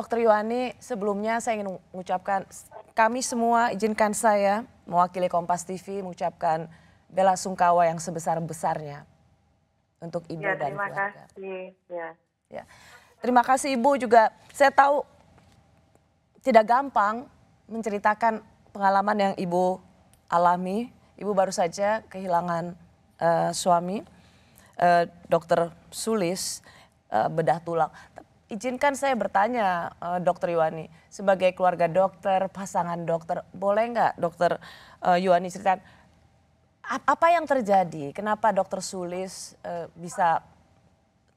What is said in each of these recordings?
Dokter Yuhani, sebelumnya saya ingin mengucapkan, kami semua izinkan saya mewakili Kompas TV mengucapkan bela sungkawa yang sebesar-besarnya untuk Ibu Ya, dan terima keluarga. kasih. Ya. Ya. Terima kasih Ibu juga, saya tahu tidak gampang menceritakan pengalaman yang Ibu alami. Ibu baru saja kehilangan suami, Dokter Sulis, bedah tulang. Izinkan saya bertanya, Dokter Yuhani, sebagai keluarga dokter, pasangan dokter, boleh nggak Dokter Yuhani ceritakan apa yang terjadi? Kenapa Dokter Sulis bisa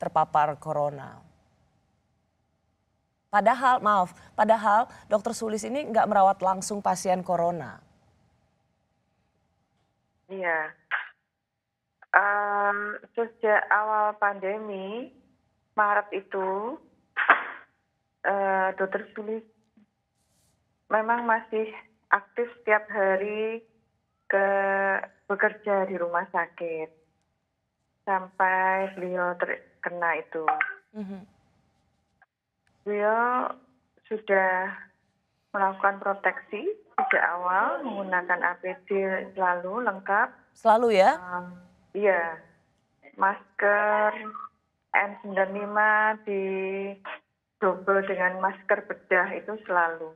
terpapar corona? Padahal Dokter Sulis ini nggak merawat langsung pasien corona. Iya. Sejak awal pandemi, Maret itu, Dokter Sulis memang masih aktif setiap hari bekerja di rumah sakit sampai beliau terkena itu. Beliau sudah melakukan proteksi sejak awal menggunakan APD selalu lengkap. Selalu ya? Iya, masker N95 di double dengan masker bedah itu selalu.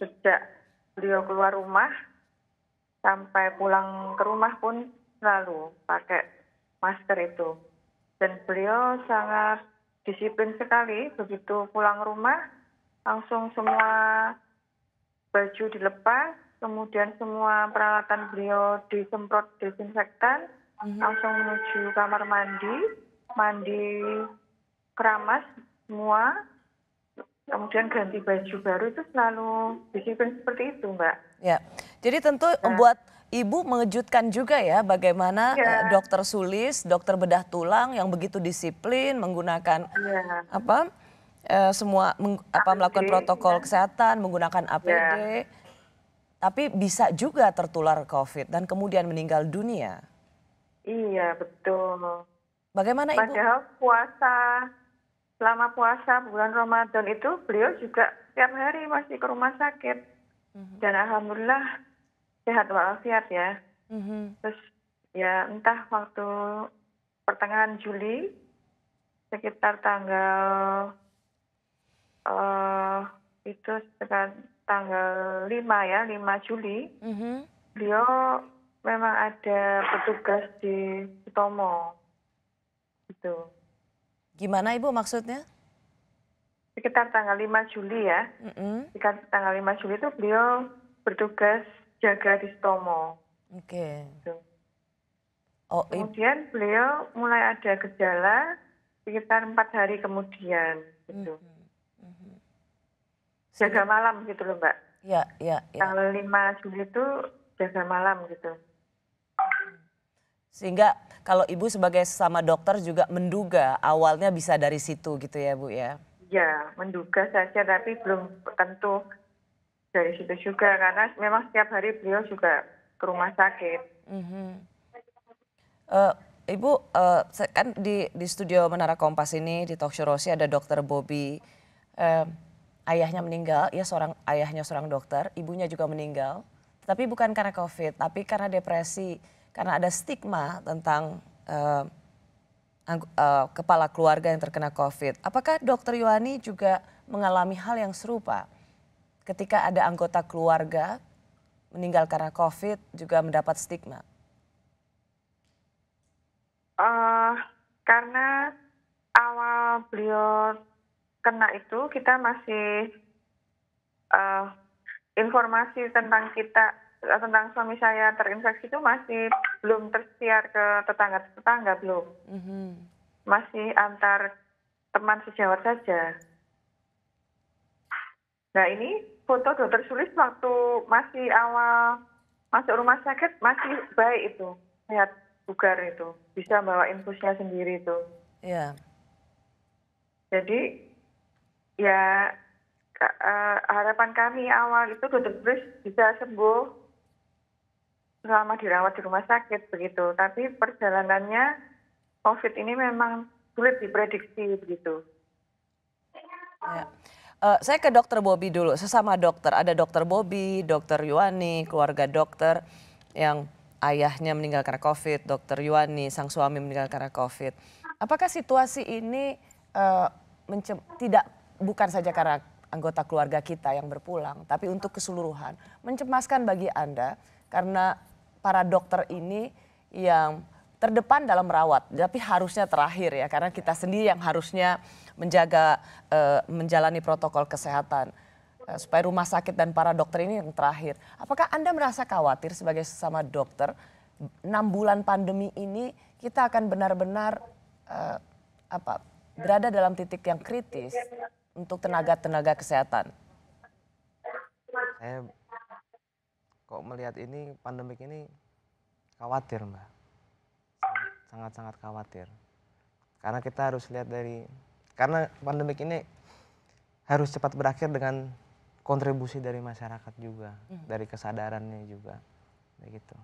Sejak beliau keluar rumah sampai pulang ke rumah pun selalu pakai masker itu. Dan beliau sangat disiplin sekali, begitu pulang rumah langsung semua baju dilepas, kemudian semua peralatan beliau disemprot desinfektan, langsung menuju kamar mandi keramas semua, kemudian ganti baju baru, itu selalu disiplin seperti itu, Mbak. Ya, jadi tentu membuat Ibu mengejutkan juga ya bagaimana Dokter Sulis, dokter bedah tulang yang begitu disiplin menggunakan melakukan protokol kesehatan, menggunakan APD, tapi bisa juga tertular COVID dan kemudian meninggal dunia. Iya, betul. Bagaimana Ibu? Padahal selama puasa bulan Ramadan itu beliau juga setiap hari masih ke rumah sakit. Dan alhamdulillah sehat walafiat ya. Terus ya entah waktu pertengahan Juli sekitar tanggal tanggal 5 Juli, beliau memang ada petugas di Sutomo. Gitu. Gimana Ibu maksudnya? Sekitar tanggal 5 Juli ya. Sekitar tanggal 5 Juli itu beliau bertugas jaga di Sutomo. Oke. Gitu. Kemudian beliau mulai ada gejala sekitar 4 hari kemudian. Gitu. Jaga malam gitu loh Mbak. Iya. Tanggal 5 Juli itu jaga malam gitu. Sehingga kalau Ibu sebagai sesama dokter juga menduga awalnya bisa dari situ gitu ya Bu ya? Ya, menduga saja tapi belum tentu dari situ juga karena memang setiap hari beliau juga ke rumah sakit. Ibu kan di studio Menara Kompas ini di Talkshow Rosi ada Dokter Bobby. Ayahnya meninggal, ayahnya seorang dokter, ibunya juga meninggal. Tapi bukan karena COVID, tapi karena depresi, karena ada stigma tentang kepala keluarga yang terkena COVID. Apakah Dokter Yuhani juga mengalami hal yang serupa? Ketika ada anggota keluarga meninggal karena COVID juga mendapat stigma. Karena awal beliau kena itu kita masih informasi tentang suami saya terinfeksi itu masih belum tersiar ke tetangga belum. Masih antar teman sejawat saja. Nah ini foto Dokter Sulis waktu masih awal masuk rumah sakit masih baik itu, sehat bugar itu, bisa bawa infusnya sendiri itu. Iya. Jadi ya harapan kami awal itu Dokter Sulis bisa sembuh selama dirawat di rumah sakit begitu. Tapi perjalanannya COVID ini memang sulit diprediksi begitu. Ya. Saya ke Dokter Bobby dulu, sesama dokter. Ada Dokter Bobby, Dokter Yuani, keluarga dokter yang ayahnya meninggal karena COVID, Dokter Yuani, sang suami meninggal karena COVID. Apakah situasi ini tidak bukan saja karena anggota keluarga kita yang berpulang, tapi untuk keseluruhan mencemaskan bagi Anda karena para dokter ini yang terdepan dalam merawat, tapi harusnya terakhir ya, karena kita sendiri yang harusnya menjaga, menjalani protokol kesehatan supaya rumah sakit dan para dokter ini yang terakhir. Apakah Anda merasa khawatir sebagai sesama dokter 6 bulan pandemi ini kita akan benar-benar berada dalam titik yang kritis untuk tenaga-tenaga kesehatan? Saya kok melihat ini pandemik ini khawatir, Mbak. Sangat-sangat khawatir. Karena kita harus lihat karena pandemik ini harus cepat berakhir dengan kontribusi dari masyarakat juga, dari kesadarannya juga, begitu.